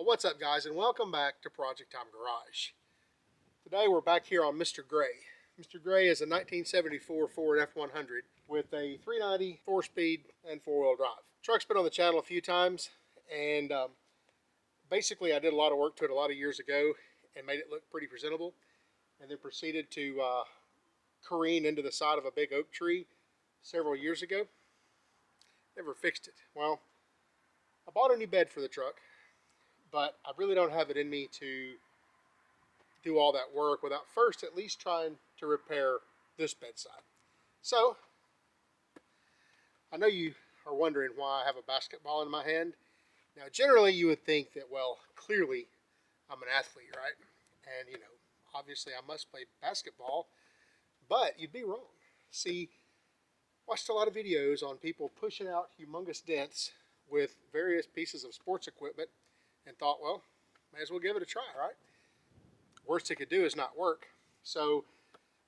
Well, what's up, guys, and welcome back to Project Time Garage. Today we're back here on Mr. Gray. Mr. Gray is a 1974 Ford F100 with a 390 4-speed and 4-wheel drive. Truck's been on the channel a few times, and basically I did a lot of work to it a lot of years ago and made it look pretty presentable, and then proceeded to careen into the side of a big oak tree several years ago. Never fixed it. Well, I bought a new bed for the truck, but I really don't have it in me to do all that work without first at least trying to repair this bedside. So, I know you are wondering why I have a basketball in my hand. Now, generally you would think that, well, clearly I'm an athlete, right? And, you know, obviously I must play basketball, but you'd be wrong. See, watched a lot of videos on people pushing out humongous dents with various pieces of sports equipment and thought, well, may as well give it a try, right? Worst it could do is not work. So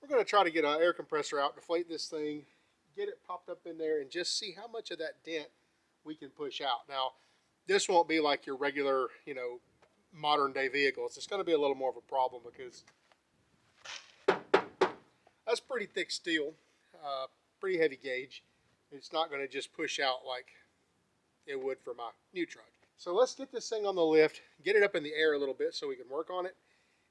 we're going to try to get an air compressor out, deflate this thing, get it popped up in there, and just see how much of that dent we can push out. Now, this won't be like your regular, you know, modern day vehicles. It's going to be a little more of a problem because that's pretty thick steel, pretty heavy gauge. It's not going to just push out like it would for my new truck. So let's get this thing on the lift, get it up in the air a little bit so we can work on it,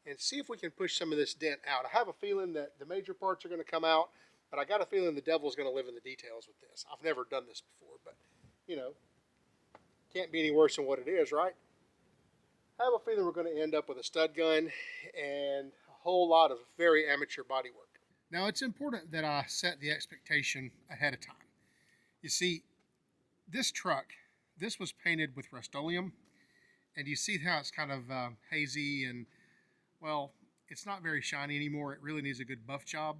and see if we can push some of this dent out. I have a feeling that the major parts are going to come out, but I got a feeling the devil's going to live in the details with this. I've never done this before, but, you know, can't be any worse than what it is, right? I have a feeling we're going to end up with a stud gun and a whole lot of very amateur body work. Now, it's important that I set the expectation ahead of time. You see, this truck, this was painted with Rust-Oleum, and you see how it's kind of hazy and, well, it's not very shiny anymore. It really needs a good buff job.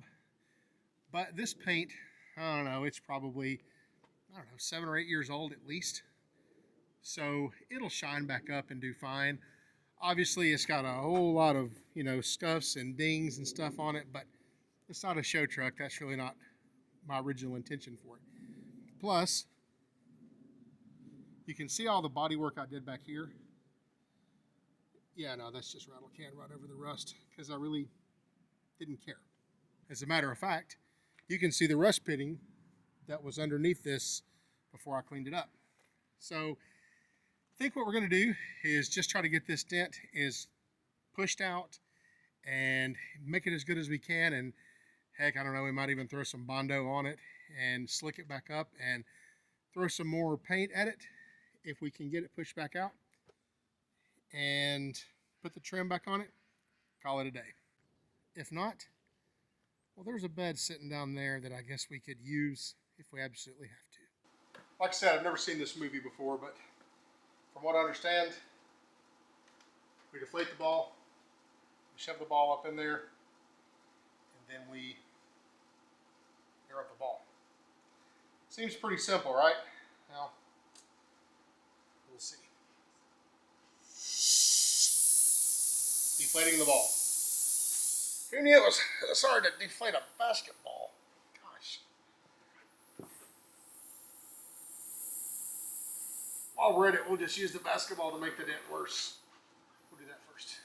But this paint, I don't know, it's probably, 7 or 8 years old at least. So it'll shine back up and do fine. Obviously, it's got a whole lot of, you know, scuffs and dings and stuff on it, but it's not a show truck. That's really not my original intention for it. Plus, you can see all the body work I did back here. Yeah, no, that's just rattle can right over the rust because I really didn't care. As a matter of fact, you can see the rust pitting that was underneath this before I cleaned it up. So I think what we're going to do is just try to get this dent is pushed out and make it as good as we can. And heck, I don't know, we might even throw some Bondo on it and slick it back up and throw some more paint at it if we can get it pushed back out, and put the trim back on it, call it a day. If not, well, there's a bed sitting down there that I guess we could use if we absolutely have to. Like I said, I've never seen this movie before, but from what I understand, we deflate the ball, we shove the ball up in there, and then we air up the ball. Seems pretty simple, right? Now, we'll see. Deflating the ball. Who knew it was so hard to deflate a basketball? Gosh. While we're at it, we'll just use the basketball to make the dent worse. We'll do that first.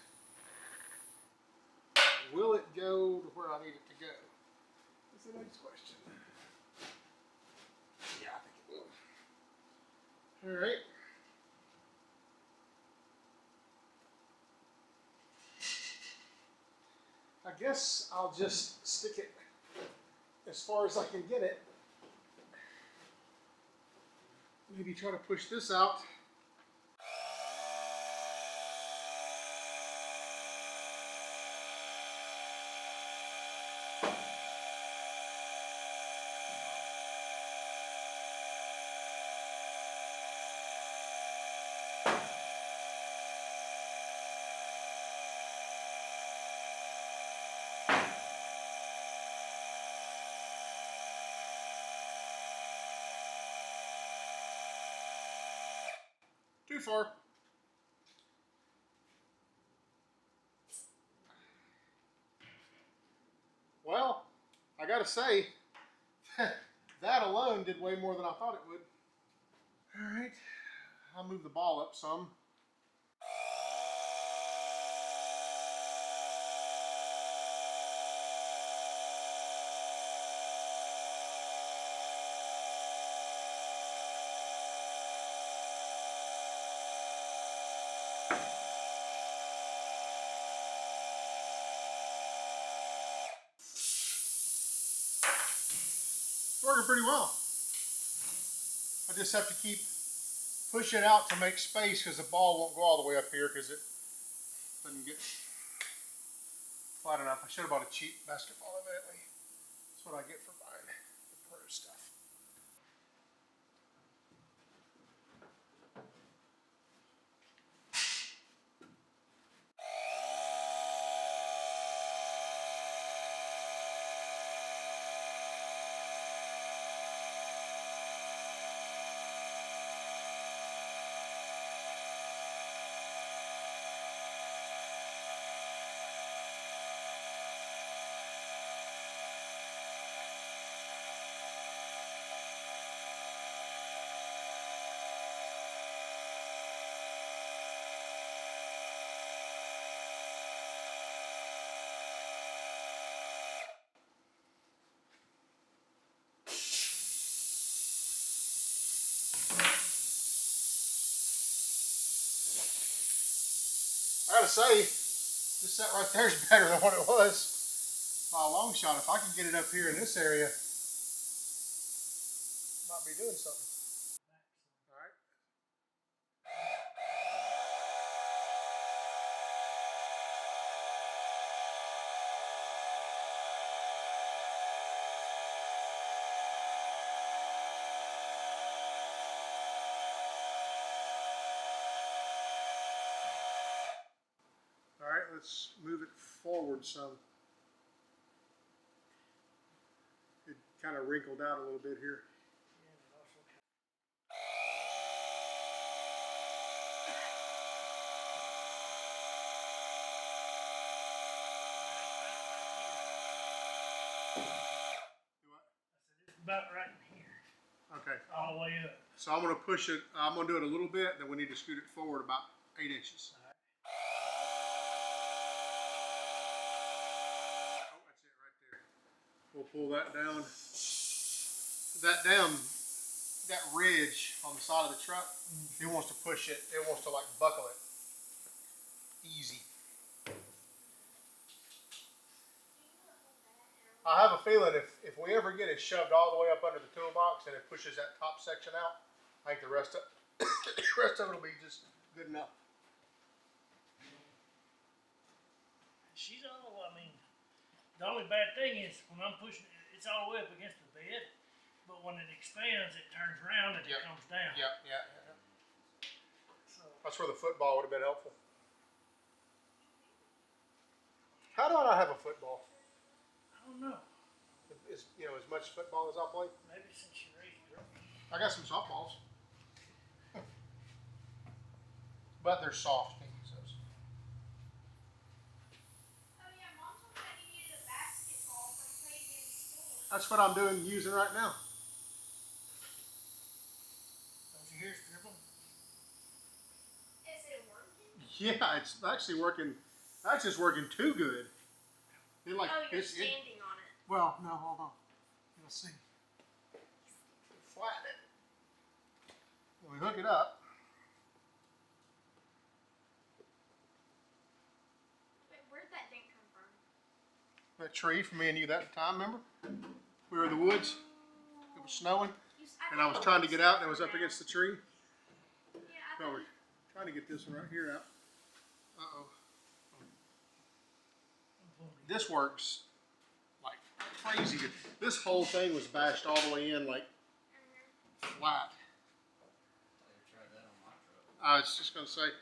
Will it go to where I need it to go? That's the next question. Yeah, I think it will. All right. I guess I'll just stick it as far as I can get it. Maybe try to push this out. Too far. Well, I gotta say, that alone did way more than I thought it would. All right, I'll move the ball up some. It's working pretty well. I just have to keep pushing out to make space because the ball won't go all the way up here because it doesn't get flat enough. I should have bought a cheap basketball evidently. That's what I get for buying the pro stuff. I gotta say, this set right there is better than what it was by a long shot. If I can get it up here in this area, might be doing something. All right. All right, let's move it forward some. It kind of wrinkled out a little bit here. About right in here. Okay. All the way up. So I'm going to push it. I'm going to do it a little bit. Then we need to scoot it forward about 8 inches. All right. Oh, that's it right there. We'll pull that down. That ridge on the side of the truck, it wants to push it. It wants to like buckle it. Easy. I have a feeling if we ever get it shoved all the way up under the toolbox and it pushes that top section out, I think the rest of it will be just good enough. She's all, I mean, the only bad thing is when I'm pushing it, it's all the way up against the bed, but when it expands, it turns around and it comes down. Yeah. So, That's where the football would have been helpful. How do I not have a football? I don't know. As much football as I play. Maybe since you raised girls. I got some softballs, but they're soft. Can't use those. Oh yeah, Mom told me that you needed a basketball for playing in school. That's what I'm using right now. Don't you hear it dribbling? Is it working? Yeah, it's actually working. Actually, it's working too good. You're standing on it. Well, no, hold on. You'll see. Flatten it. When we hook it up. Wait, where'd that dent come from? That tree from me and you that time, remember? We were in the woods. It was snowing, and I was trying to get out, and it was up against the tree. Yeah, So we're trying to get this one right here out. Uh-oh. This works like crazy good. This whole thing was bashed all the way in like flat. I was just going to say,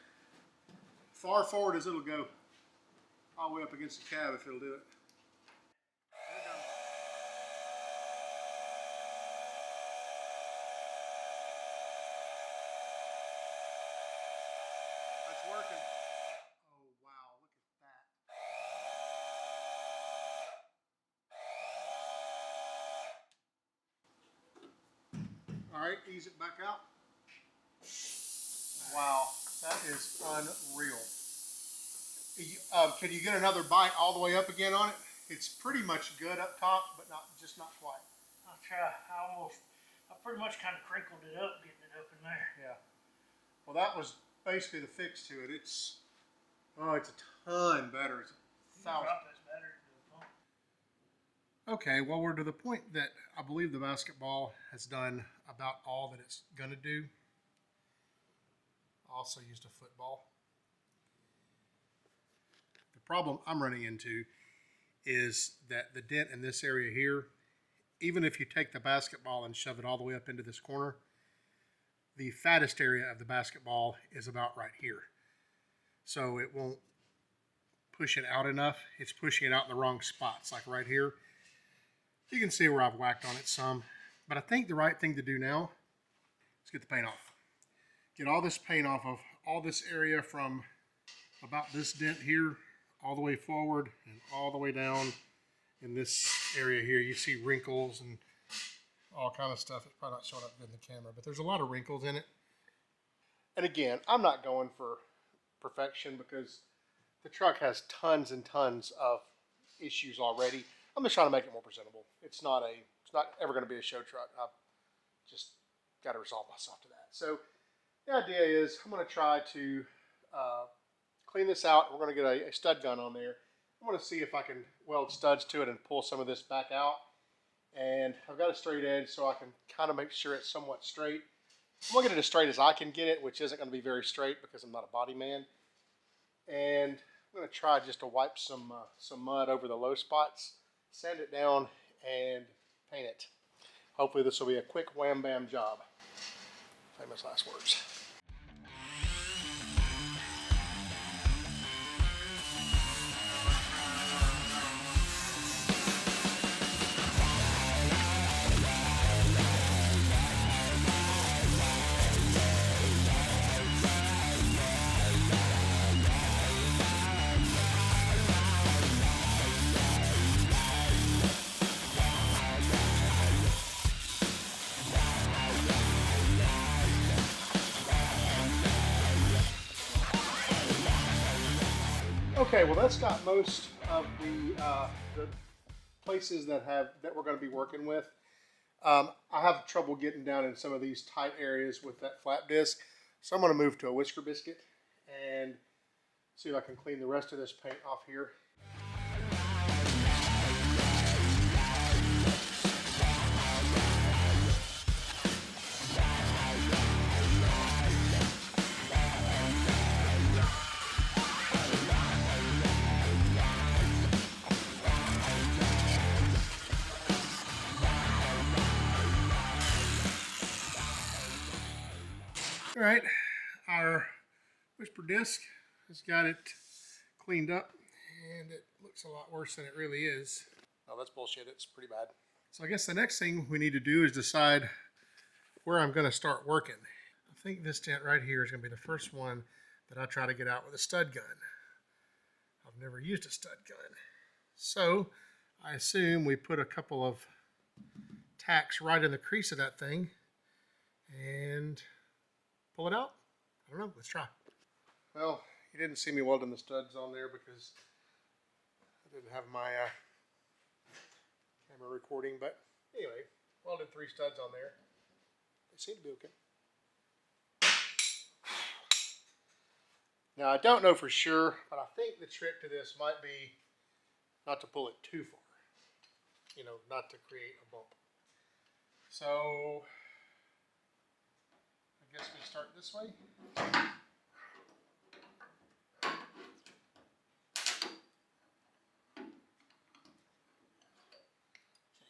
far forward as it'll go, all the way up against the cab if it'll do it. That's working. Oh wow, look at that. All right, ease it back out. Wow, that is unreal. Can you get another bite all the way up again on it? It's pretty much good up top, but just not quite. I'll try. I pretty much kind of crinkled it up, getting it up in there. Yeah. Well, that was basically the fix to it. It's a ton better. It's You can drop this battery to the pump. Okay, well, we're to the point that I believe the basketball has done about all that it's going to do. I also used a football. The problem I'm running into is that the dent in this area here, even if you take the basketball and shove it all the way up into this corner, the fattest area of the basketball is about right here. So it won't push it out enough. It's pushing it out in the wrong spots, like right here. You can see where I've whacked on it some. But I think the right thing to do now is get the paint off. Get all this paint off of all this area from about this dent here all the way forward and all the way down in this area here. You see wrinkles and all kind of stuff. It's probably not showing up good in the camera, but there's a lot of wrinkles in it. And again, I'm not going for perfection because the truck has tons and tons of issues already. I'm just trying to make it more presentable. It's not ever going to be a show truck. I've just got to resolve myself to that. So the idea is I'm going to try to clean this out. We're going to get a stud gun on there. I'm going to see if I can weld studs to it and pull some of this back out. And I've got a straight edge so I can kind of make sure it's somewhat straight. I'm going to get it as straight as I can get it, which isn't going to be very straight because I'm not a body man. And I'm going to try just to wipe some mud over the low spots, sand it down, and paint it. Hopefully this will be a quick wham bam job. Famous last words. Okay, well that's got most of the places that we're going to be working with. I have trouble getting down in some of these tight areas with that flat disc, so I'm going to move to a whisker biscuit and see if I can clean the rest of this paint off here. All right, our whisper disc has got it cleaned up, and it looks a lot worse than it really is. Oh, that's bullshit. It's pretty bad. So I guess the next thing we need to do is decide where I'm going to start working. I think this dent right here is going to be the first one that I try to get out with a stud gun. I've never used a stud gun. So I assume we put a couple of tacks right in the crease of that thing and pull it out. I don't know. Let's try. Well, you didn't see me welding the studs on there because I didn't have my camera recording. But anyway, welded 3 studs on there. They seem to be okay. Now, I don't know for sure, but I think the trick to this might be not to pull it too far. You know, not to create a bump. So I guess we start this way. Okay,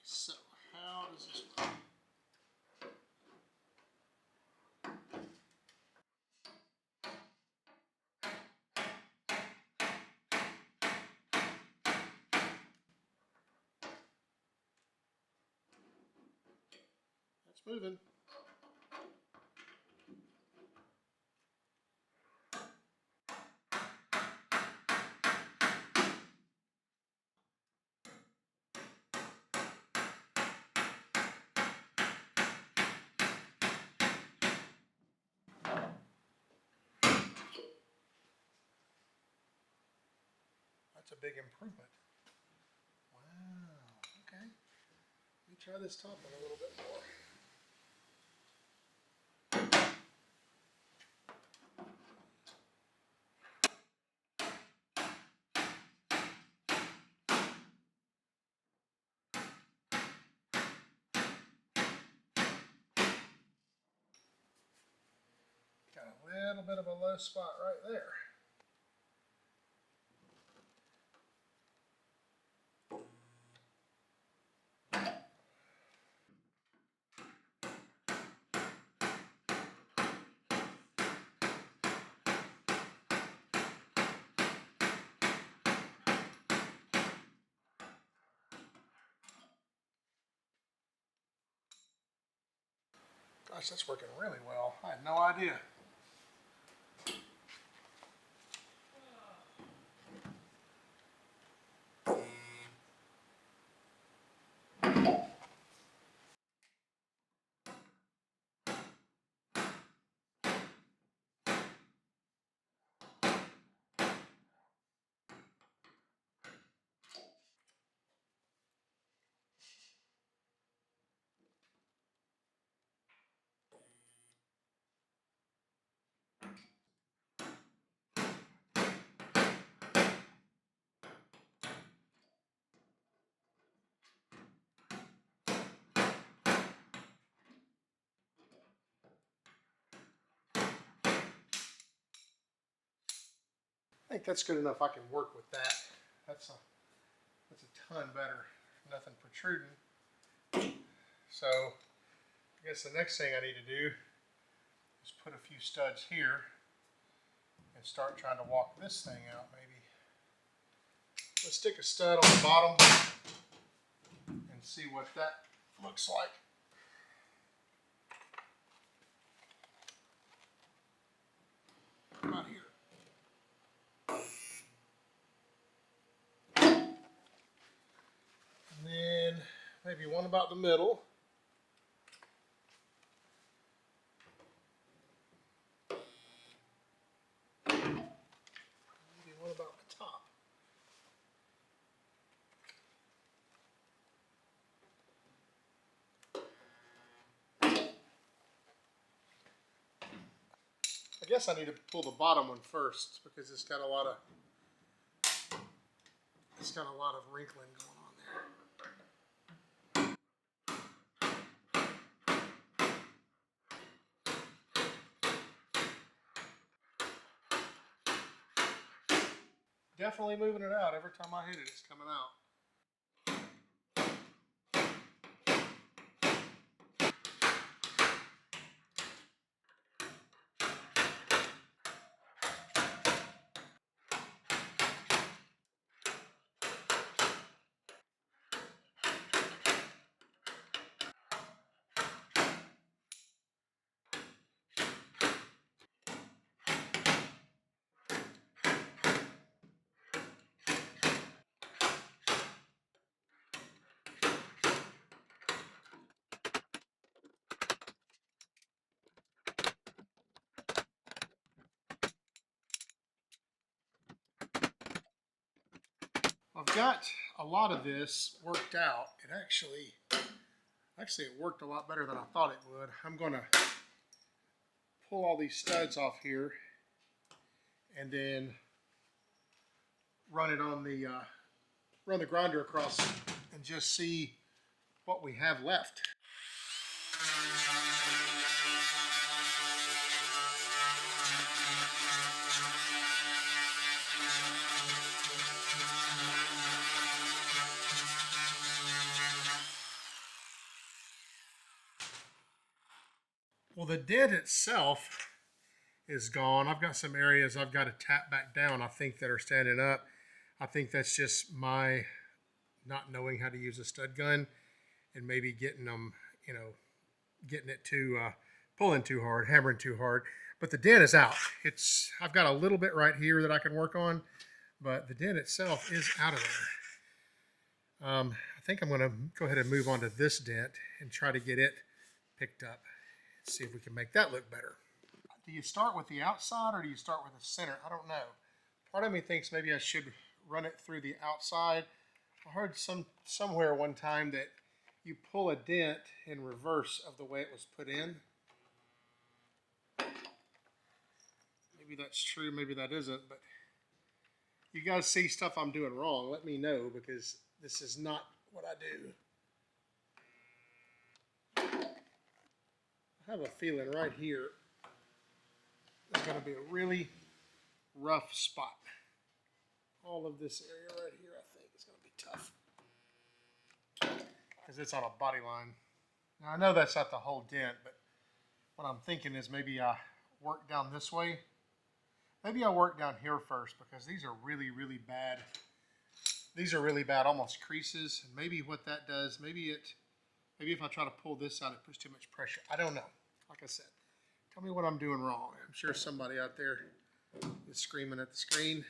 so how does this work? That's moving. That's a big improvement. Wow, okay. Let me try this top one a little bit more. little bit of a low spot right there. Gosh, that's working really well. I had no idea. I think that's good enough. I can work with that. That's a ton better. Nothing protruding. So I guess the next thing I need to do is put a few studs here and start trying to walk this thing out maybe. Let's stick a stud on the bottom and see what that looks like. About here. And then maybe one about the middle. Maybe one about the top. I guess I need to pull the bottom one first because it's got a lot of wrinkling going on there. Definitely moving it out. Every time I hit it, it's coming out. I've got a lot of this worked out. It actually it worked a lot better than I thought it would. I'm gonna pull all these studs off here and then run it on the run the grinder across and just see what we have left. Well, the dent itself is gone. I've got some areas I've got to tap back down, I think, that are standing up. I think that's just my not knowing how to use a stud gun and maybe getting them, getting it too, pulling too hard, hammering too hard. But the dent is out. I've got a little bit right here that I can work on, but the dent itself is out of there. I think I'm going to go ahead and move on to this dent and try to get it picked up. See if we can make that look better. Do you start with the outside or do you start with the center? I don't know. Part of me thinks maybe I should run it through the outside. I heard somewhere one time that you pull a dent in reverse of the way it was put in. Maybe that's true, maybe that isn't, but you guys see stuff I'm doing wrong, let me know, because this is not what I do. I have a feeling right here is going to be a really rough spot. All of this area right here, I think, is going to be tough. Because it's on a body line. Now, I know that's not the whole dent, but what I'm thinking is maybe I work down this way. Maybe I work down here first because these are really, really bad. These are really bad, almost creases. And maybe what that does, maybe if I try to pull this out, it puts too much pressure. I don't know. Like I said, tell me what I'm doing wrong. I'm sure somebody out there is screaming at the screen.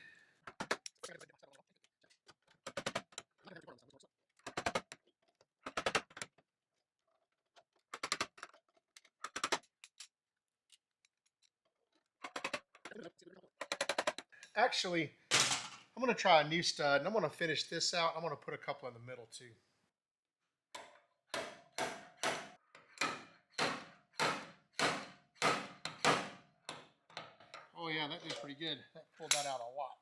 Actually, I'm going to try a new stud, and I'm going to finish this out. I'm going to put a couple in the middle, too. Oh, yeah, that did pretty good. That pulled that out a lot.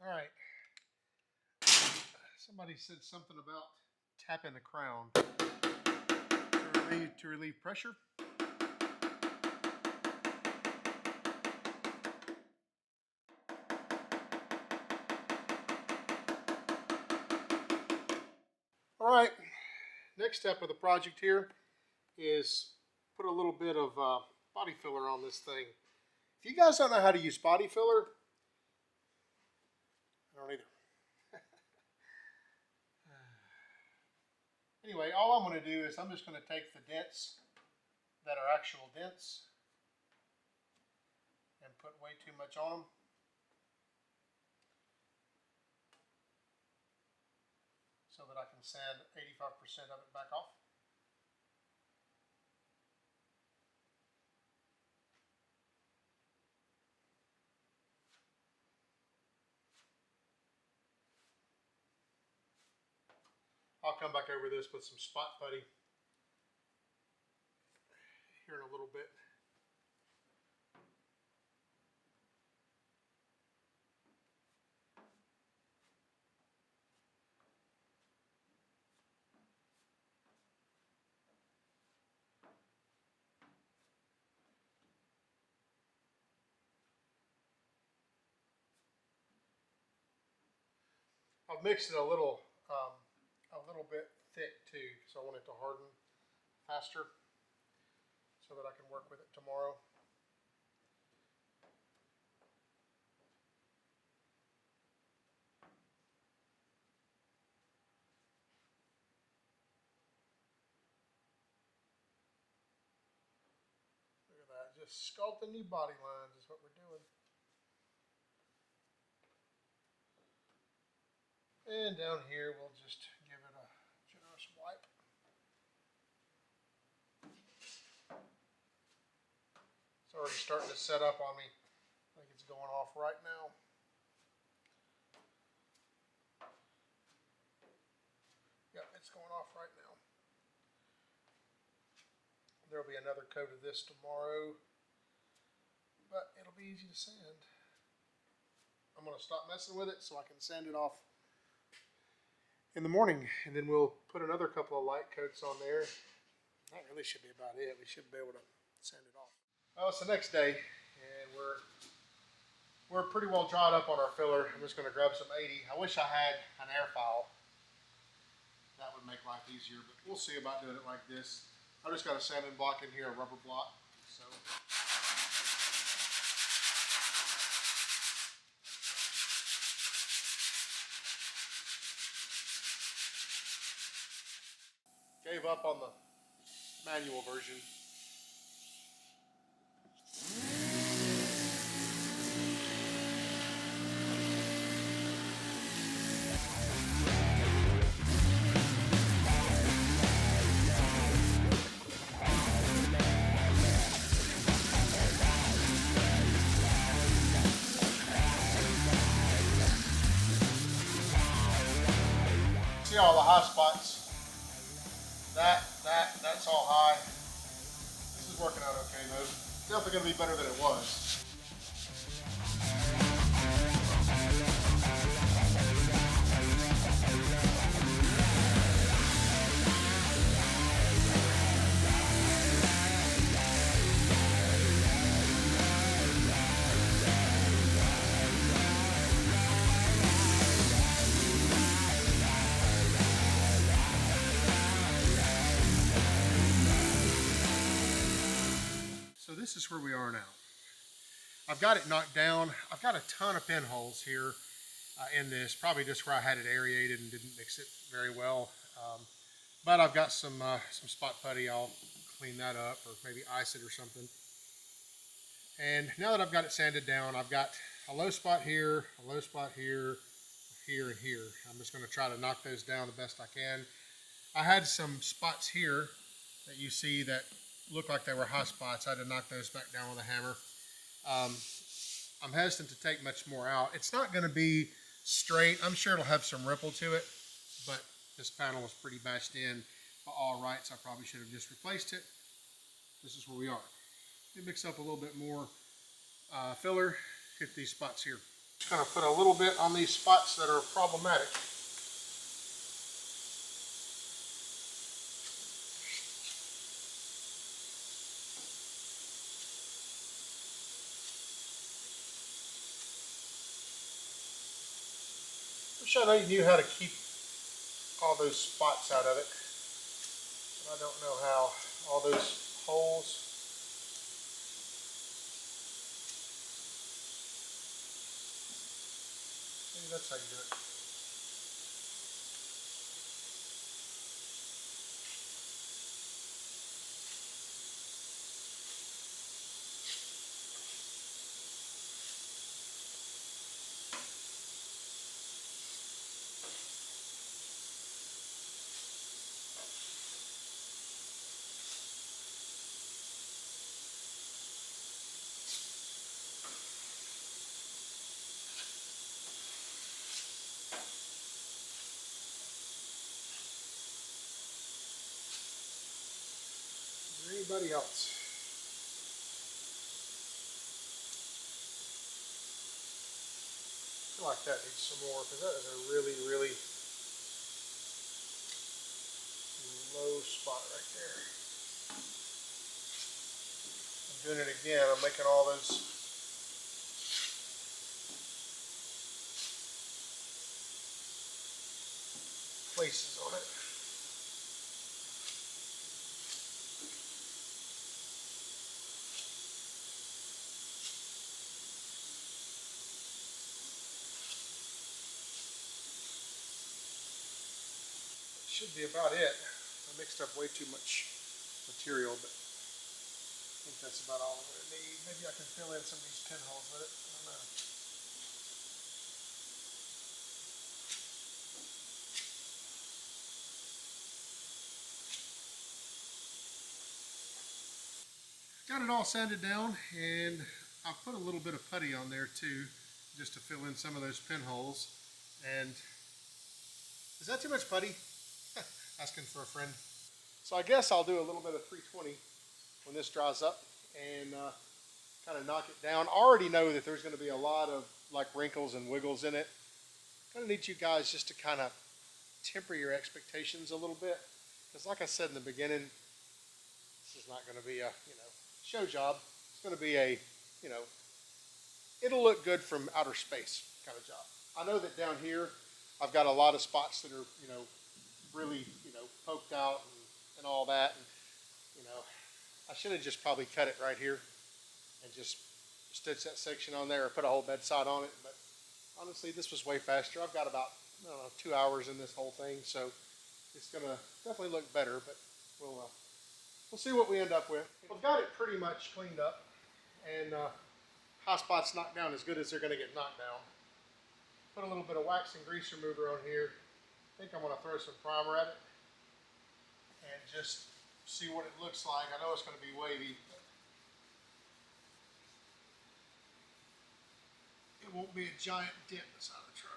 All right. Somebody said something about tapping the crown to relieve pressure. All right, next step of the project here is put a little bit of body filler on this thing. If you guys don't know how to use body filler, I don't either. Anyway, all I'm going to do is I'm just going to take the dents that are actual dents and put way too much on them. So that I can sand 85% of it back off. I'll come back over this with some spot putty here in a little bit. I've mixed it a little bit thick too, because I want it to harden faster so that I can work with it tomorrow. Look at that, just sculpting new body lines is what we're doing. And down here, we'll just give it a generous wipe. It's already starting to set up on me. I think it's going off right now. Yep, it's going off right now. There'll be another coat of this tomorrow, but it'll be easy to sand. I'm going to stop messing with it so I can sand it off in the morning, and then we'll put another couple of light coats on there. That really should be about it. We should be able to sand it off. Well, it's the next day, and we're pretty well dried up on our filler. I'm just going to grab some 80. I wish I had an air file. That would make life easier, but we'll see about doing it like this. I just got a sanding block in here, a rubber block. So. Gave up on the manual version. See all the high spots. That's all high. This is working out okay though. Definitely gonna be better than it was. So this is where we are now. I've got it knocked down. I've got a ton of pinholes here in this, probably just where I had it aerated and didn't mix it very well. But I've got some spot putty. I'll clean that up or maybe ice it or something. And now that I've got it sanded down, I've got a low spot here, a low spot here, here, and here. I'm just going to try to knock those down the best I can. I had some spots here that you see that look like they were high spots. I had to knock those back down with a hammer. I'm hesitant to take much more out. It's not going to be straight. I'm sure it'll have some ripple to it, but this panel was pretty bashed in by all rights. I probably should have just replaced it. This is where we are. Let me mix up a little bit more filler, hit these spots here. Just going to put a little bit on these spots that are problematic. Wish I knew how to keep all those spots out of it. But I don't know how. All those holes. Maybe that's how you do it. Anybody else? I feel like that needs some more because that is a really, really low spot right there. I'm doing it again. I'm making all those places on it. Should be about it. I mixed up way too much material, but I think that's about all I'm going to need. Maybe I can fill in some of these pinholes with it. I don't know. Got it all sanded down, and I'll put a little bit of putty on there too, just to fill in some of those pinholes. And is that too much putty? Asking for a friend. So I guess I'll do a little bit of 320 when this dries up and kind of knock it down. I already know that there's going to be a lot of like wrinkles and wiggles in it. Kind of need you guys just to kind of temper your expectations a little bit, because like I said in the beginning, this is not going to be a show job. It's going to be a it'll look good from outer space kind of job. I know that down here I've got a lot of spots that are really poked out and all that, and I should have just probably cut it right here and just stitch that section on there or put a whole bedside on it. But honestly, this was way faster. I've got about 2 hours in this whole thing, so it's gonna definitely look better, but we'll see what we end up with. I've got it pretty much cleaned up, and high spots knocked down as good as they're gonna get knocked down. Put a little bit of wax and grease remover on here. I think I'm gonna throw some primer at it and just see what it looks like. I know it's gonna be wavy, but it won't be a giant dent inside the truck.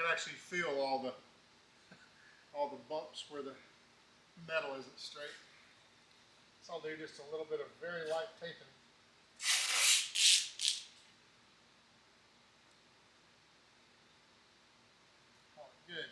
can actually feel all the bumps where the metal isn't straight. So I'll do just a little bit of very light taping. Oh, good.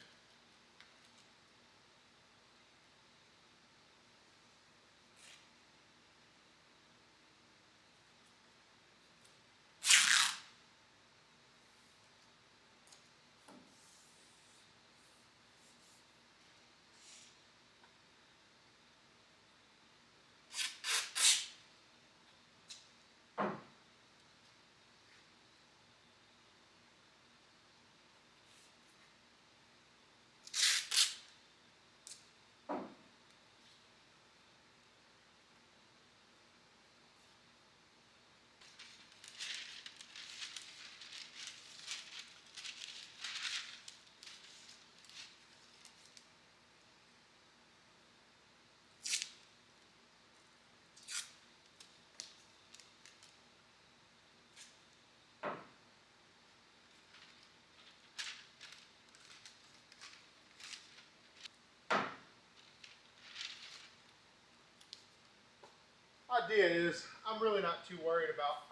Idea is, I'm really not too worried about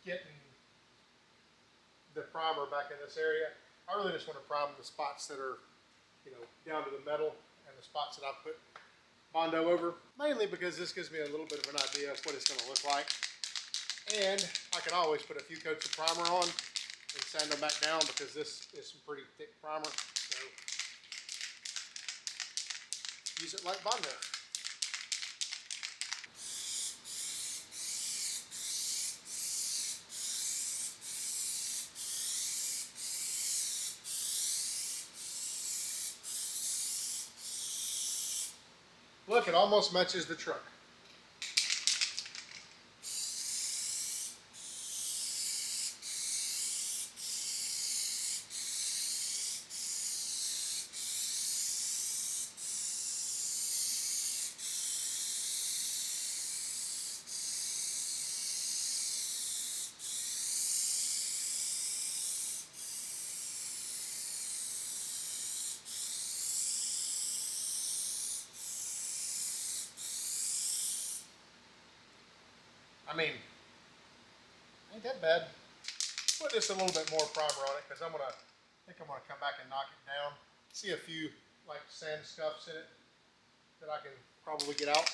getting the primer back in this area. I really just want to prime the spots that are, you know, down to the metal and the spots that I put Bondo over, mainly because this gives me a little bit of an idea of what it's going to look like. And I can always put a few coats of primer on and sand them back down because this is some pretty thick primer. So use it like Bondo. Look, it almost matches the truck. I mean, ain't that bad. Put just a little bit more primer on it because I think I'm gonna come back and knock it down. See a few like sand scuffs in it that I can probably get out.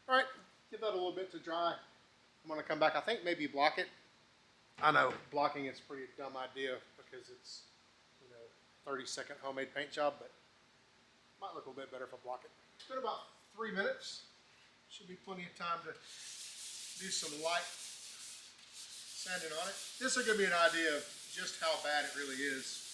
All right, give that a little bit to dry. I'm gonna come back, I think maybe block it. I know, blocking it's a pretty dumb idea because it's, you know, 30-second homemade paint job, but it might look a little bit better if I block it. It's been about 3 minutes. Should be plenty of time to do some light sanding on it. This will give me an idea of just how bad it really is.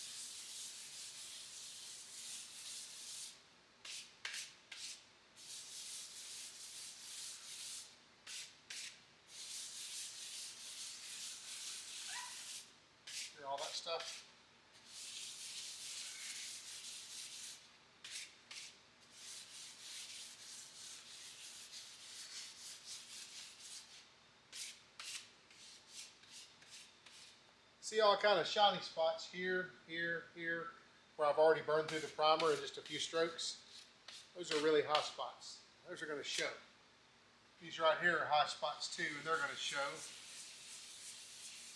All that stuff. See all kind of shiny spots here, here, here, where I've already burned through the primer in just a few strokes. Those are really hot spots. Those are going to show. These right here are hot spots too, and they're going to show.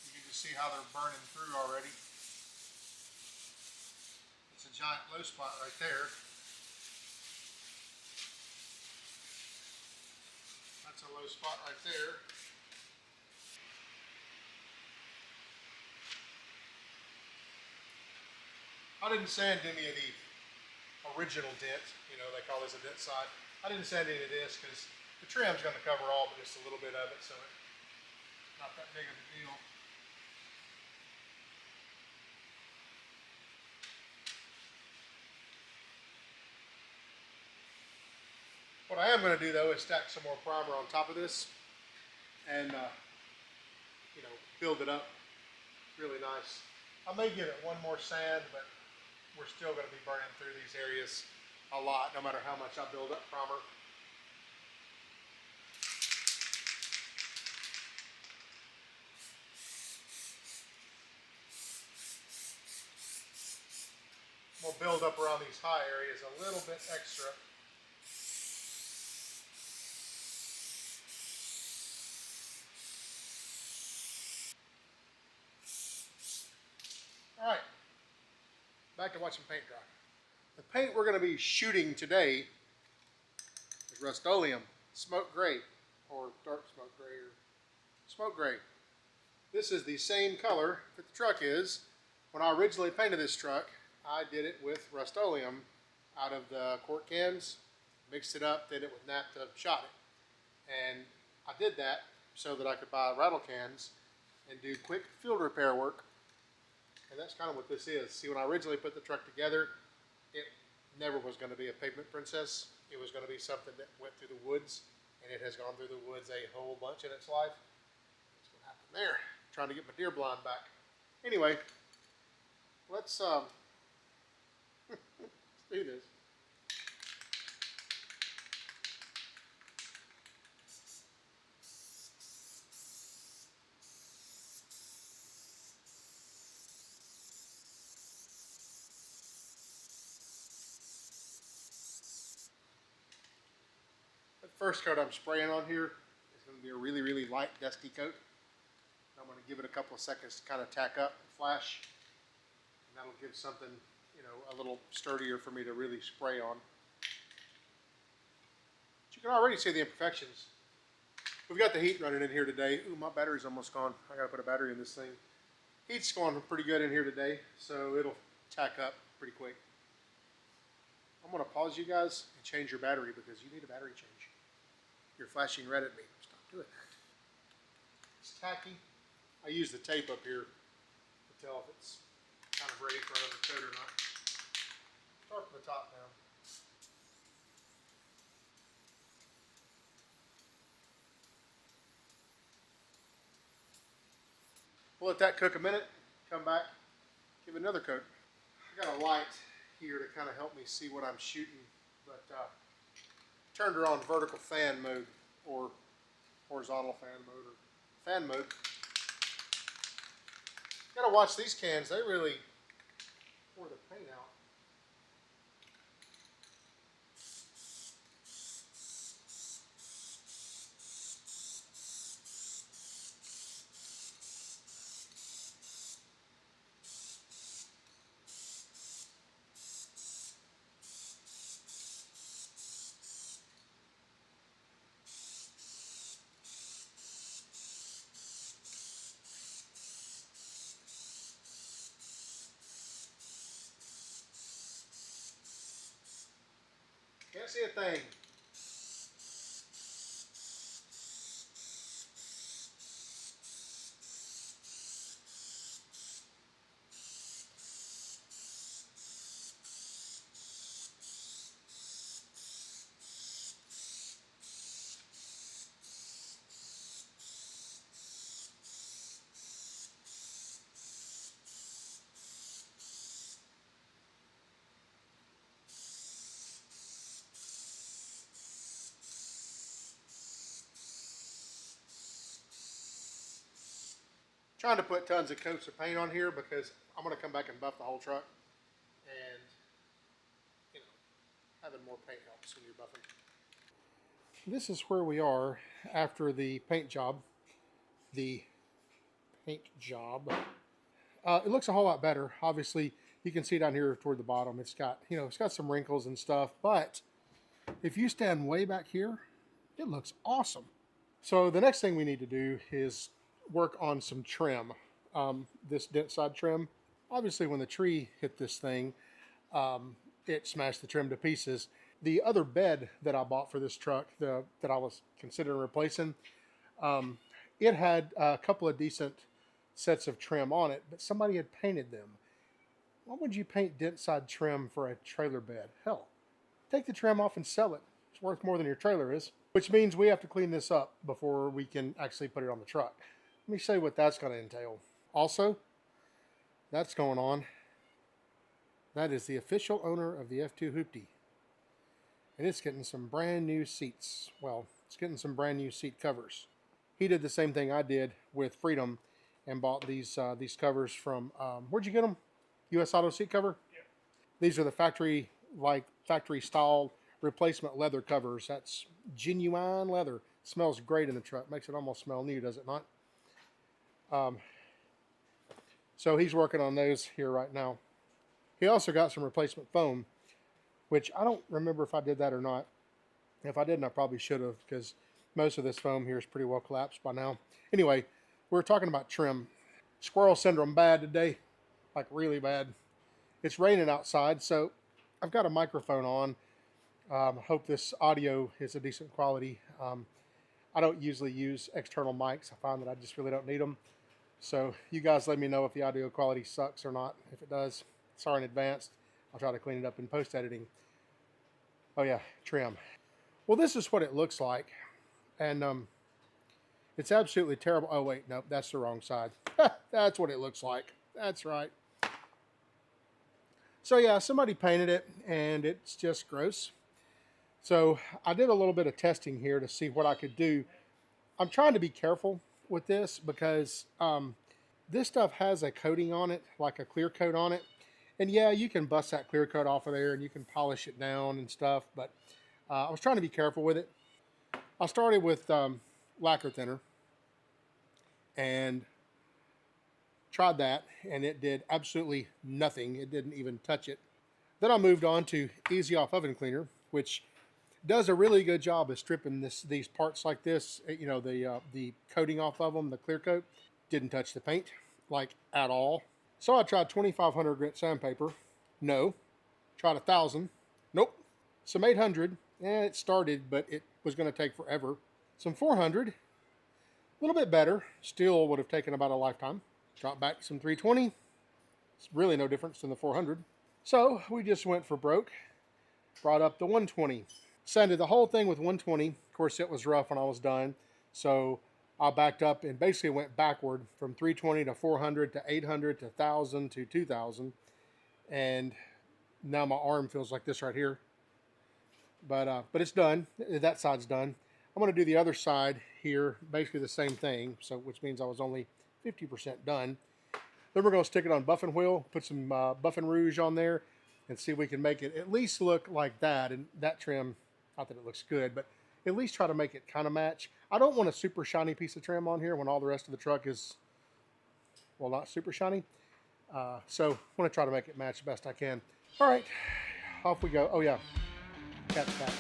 You can just see how they're burning through already. It's a giant low spot right there. That's a low spot right there. I didn't sand any of the original dent, you know, they call this a Dentside. I didn't sand any of this because the trim's going to cover all but just a little bit of it, so it's not that big of a deal. What I am going to do though is stack some more primer on top of this and you know, build it up really nice. I may give it one more sand, but we're still going to be burning through these areas a lot, no matter how much I build up primer. We'll build up around these high areas a little bit extra. All right, back to watching paint dry. The paint we're going to be shooting today is Rust-Oleum Smoke Gray, or dark smoke gray, or smoke gray. This is the same color that the truck is. When I originally painted this truck, I did it with Rust-Oleum out of the quart cans, mixed it up, did it with naphtha, shot it. And I did that so that I could buy rattle cans and do quick field repair work. And that's kind of what this is. See, when I originally put the truck together, it never was going to be a pavement princess. It was going to be something that went through the woods, and it has gone through the woods a whole bunch in its life. That's what happened there. Trying to get my deer blind back. Anyway, let's let's do this. The first coat I'm spraying on here is going to be a really, really light, dusty coat. I'm going to give it a couple of seconds to kind of tack up and flash. And that'll give something, you know, a little sturdier for me to really spray on. But you can already see the imperfections. We've got the heat running in here today. Ooh, my battery's almost gone. I got to put a battery in this thing. Heat's going pretty good in here today, so it'll tack up pretty quick. I'm going to pause you guys and change your battery because you need a battery change. You're flashing red at me. Stop doing that. It's tacky. I use the tape up here to tell if it's kind of ready for another coat or not. Start from the top down. We'll let that cook a minute. Come back, give it another coat. I got a light here to kind of help me see what I'm shooting, but turned her on vertical fan mode or horizontal fan mode or fan mode. Gotta watch these cans. They really pour the paint out. Can't see a thing. Trying to put tons of coats of paint on here because I'm going to come back and buff the whole truck, and you know, having more paint helps when you're buffing. This is where we are after the paint job. The paint job. It looks a whole lot better. Obviously, you can see down here toward the bottom. It's got, you know, it's got some wrinkles and stuff. But if you stand way back here, it looks awesome. So the next thing we need to do is work on some trim. This Dentside trim. Obviously, when the tree hit this thing, it smashed the trim to pieces. The other bed that I bought for this truck, that I was considering replacing, it had a couple of decent sets of trim on it, but somebody had painted them. Why would you paint Dentside trim for a trailer bed? Hell, take the trim off and sell it. It's worth more than your trailer is, which means we have to clean this up before we can actually put it on the truck. Let me show you what that's going to entail. Also, that's going on. That is the official owner of the F2 Hoopty. And it's getting some brand new seats. Well, it's getting some brand new seat covers. He did the same thing I did with Freedom and bought these covers from, where'd you get them? US Auto seat cover? Yep. These are the factory style replacement leather covers. That's genuine leather. Smells great in the truck. Makes it almost smell new, does it not? So he's working on those here right now. He also got some replacement foam, which I don't remember if I did that or not. If I didn't, I probably should have, because most of this foam here is pretty well collapsed by now. Anyway, we're talking about trim. Squirrel syndrome bad today, like really bad. It's raining outside, so I've got a microphone on. Hope this audio is a decent quality. I don't usually use external mics. I find that I just really don't need them. So you guys let me know if the audio quality sucks or not. If it does, sorry in advance. I'll try to clean it up in post-editing. Oh yeah, trim. Well, this is what it looks like. And it's absolutely terrible. Oh wait, nope, that's the wrong side. That's what it looks like. That's right. So yeah, somebody painted it and it's just gross. So I did a little bit of testing here to see what I could do. I'm trying to be careful with this because this stuff has a coating on it, like a clear coat on it. And yeah, you can bust that clear coat off of there and you can polish it down and stuff, but I was trying to be careful with it. I started with lacquer thinner and tried that, and it did absolutely nothing. It didn't even touch it. Then I moved on to Easy Off Oven Cleaner, which does a really good job of stripping these parts like this. You know, the coating off of them, the clear coat. Didn't touch the paint, like at all. So I tried 2,500 grit sandpaper. No. Tried 1,000. Nope. Some 800. It started, but it was going to take forever. Some 400. A little bit better. Still would have taken about a lifetime. Dropped back some 320. It's really no difference than the 400. So we just went for broke. Brought up the 120. Sanded the whole thing with 120. Of course, it was rough when I was done. So I backed up and basically went backward from 320 to 400 to 800 to 1,000 to 2,000. And now my arm feels like this right here. But it's done. That side's done. I'm going to do the other side here, basically the same thing, so which means I was only 50% done. Then we're going to stick it on buffing wheel, put some buffing rouge on there, and see if we can make it at least look like that. And that trim, not that it looks good, but at least try to make it kind of match. I don't want a super shiny piece of trim on here when all the rest of the truck is, well, not super shiny. So I want to try to make it match the best I can. All right, off we go. Oh yeah, cat's cat.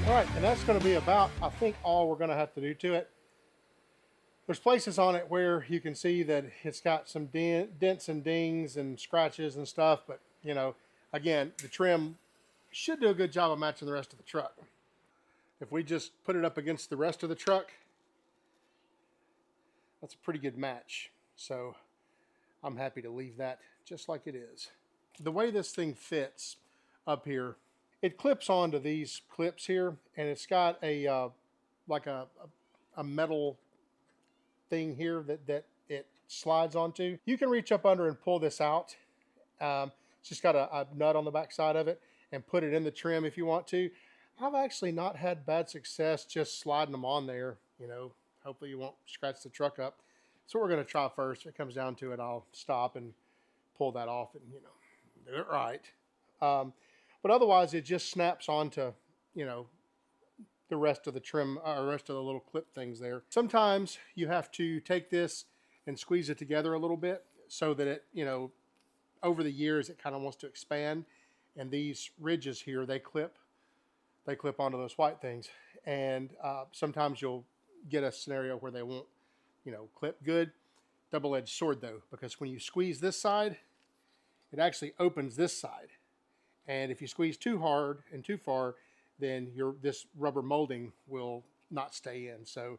All right, and that's going to be about, I think, all we're going to have to do to it. There's places on it where you can see that it's got some dents and dings and scratches and stuff, but, you know, again, the trim should do a good job of matching the rest of the truck. If we just put it up against the rest of the truck, that's a pretty good match. So I'm happy to leave that just like it is. The way this thing fits up here, it clips onto these clips here, and it's got a like a metal thing here that it slides onto. You can reach up under and pull this out, It's just got a nut on the back side of it, and put it in the trim if you want to. I've actually not had bad success just sliding them on there. You know, hopefully you won't scratch the truck up. So we're going to try first. If it comes down to it, I'll stop and pull that off and, you know, do it right. But otherwise, it just snaps onto, you know, the rest of the trim, or rest of the little clip things there. Sometimes you have to take this and squeeze it together a little bit so that it, you know, over the years, it kind of wants to expand. And these ridges here, they clip onto those white things. And sometimes you'll get a scenario where they won't, you know, clip good. Double-edged sword though, because when you squeeze this side, it actually opens this side. And if you squeeze too hard and too far, then this rubber molding will not stay in. So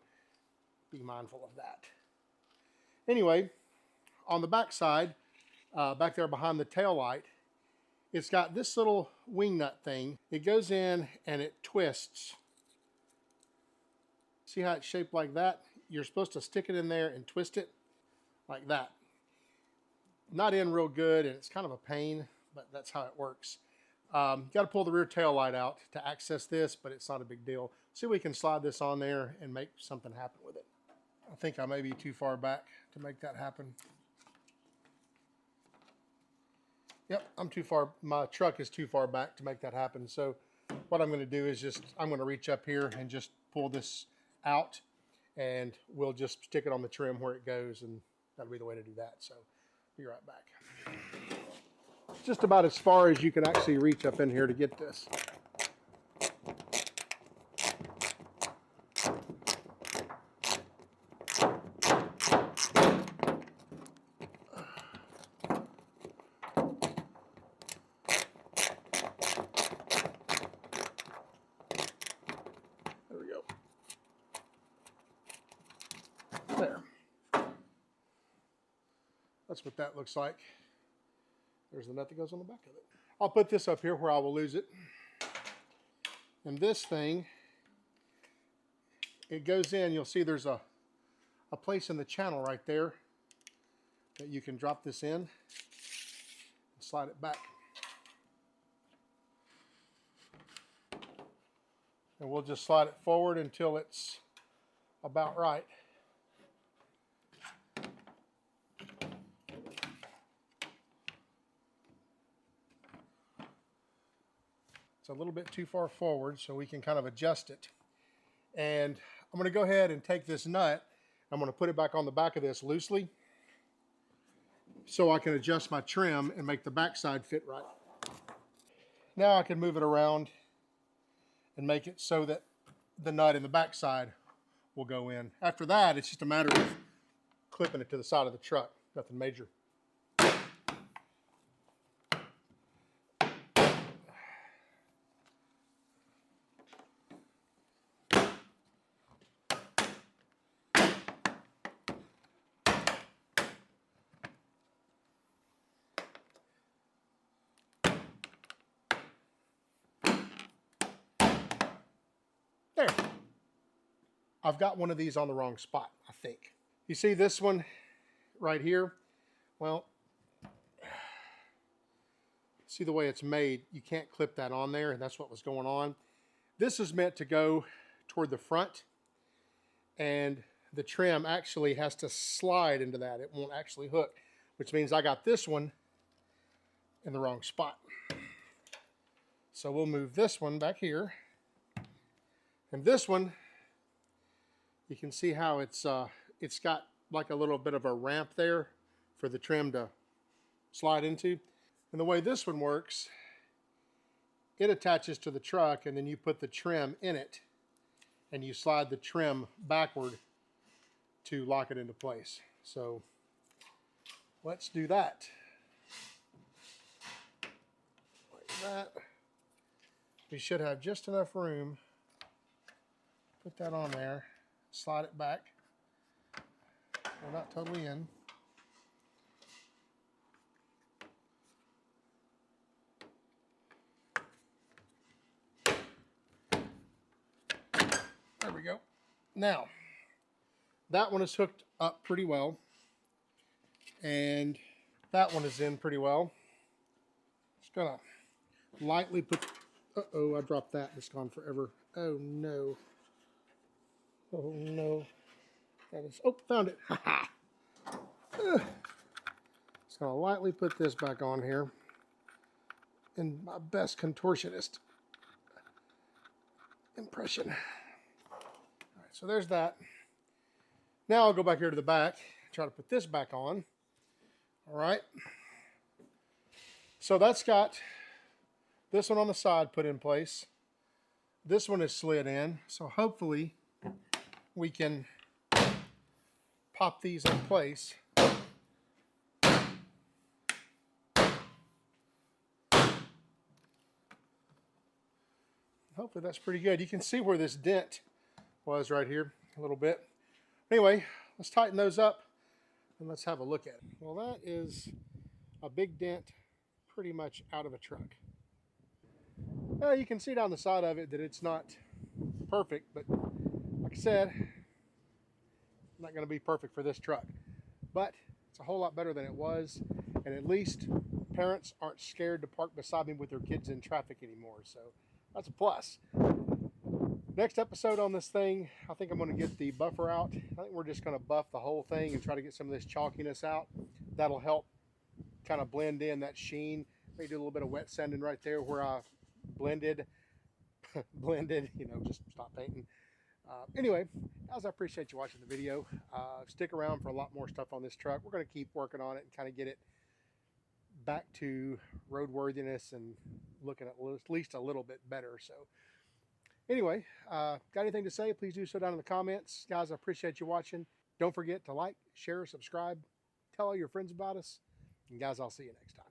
be mindful of that. Anyway, on the back side, back there behind the tail light, it's got this little wing nut thing. It goes in and it twists. See how it's shaped like that? You're supposed to stick it in there and twist it like that. Not in real good, and it's kind of a pain, but that's how it works. Got to pull the rear tail light out to access this, but it's not a big deal. See if we can slide this on there and make something happen with it. I think I may be too far back to make that happen. Yep, I'm too far. My truck is too far back to make that happen. So what I'm going to do is I'm going to reach up here and just pull this out, and we'll just stick it on the trim where it goes, and that'll be the way to do that. So be right back. Just about as far as you can actually reach up in here to get this. There we go. There. That's what that looks like. There's the nut that goes on the back of it. I'll put this up here where I will lose it. And this thing, it goes in. You'll see there's a place in the channel right there that you can drop this in and slide it back. And we'll just slide it forward until it's about right. It's a little bit too far forward, so we can kind of adjust it. And I'm going to go ahead and take this nut. I'm going to put it back on the back of this loosely so I can adjust my trim and make the backside fit right. Now I can move it around and make it so that the nut in the backside will go in. After that, it's just a matter of clipping it to the side of the truck. Nothing major. There. I've got one of these on the wrong spot, I think. You see this one right here? Well, see the way it's made, you can't clip that on there, and that's what was going on. This is meant to go toward the front, and the trim actually has to slide into that. It won't actually hook, which means I got this one in the wrong spot. So we'll move this one back here. And this one, you can see how it's got like a little bit of a ramp there for the trim to slide into. And the way this one works, it attaches to the truck, and then you put the trim in it, and you slide the trim backward to lock it into place. So let's do that. Like that. We should have just enough room. Put that on there, slide it back. We're not totally in. There we go. Now, that one is hooked up pretty well, and that one is in pretty well. Just gonna lightly put, uh-oh, I dropped that. It's gone forever. Oh no. Oh no. That is, oh, found it. Ha ha. Just gonna lightly put this back on here in my best contortionist impression. All right, so there's that. Now I'll go back here to the back, try to put this back on. All right. So that's got this one on the side put in place. This one is slid in. So hopefully we can pop these in place. Hopefully that's pretty good. You can see where this dent was right here a little bit. Anyway, let's tighten those up and let's have a look at it. Well, that is a big dent pretty much out of a truck. You can see down the side of it that it's not perfect, but like I said, not going to be perfect for this truck. But it's a whole lot better than it was, and at least parents aren't scared to park beside me with their kids in traffic anymore, so that's a plus. Next episode on this thing, I think I'm going to get the buffer out. I think we're just going to buff the whole thing and try to get some of this chalkiness out. That'll help kind of blend in that sheen. Maybe do a little bit of wet sanding right there where I blended, you know, just stop painting. Anyway, guys, I appreciate you watching the video. Stick around for a lot more stuff on this truck. We're going to keep working on it and kind of get it back to roadworthiness and looking at least a little bit better. So anyway, got anything to say, please do so down in the comments. Guys, I appreciate you watching. Don't forget to like, share, subscribe, tell all your friends about us. And guys, I'll see you next time.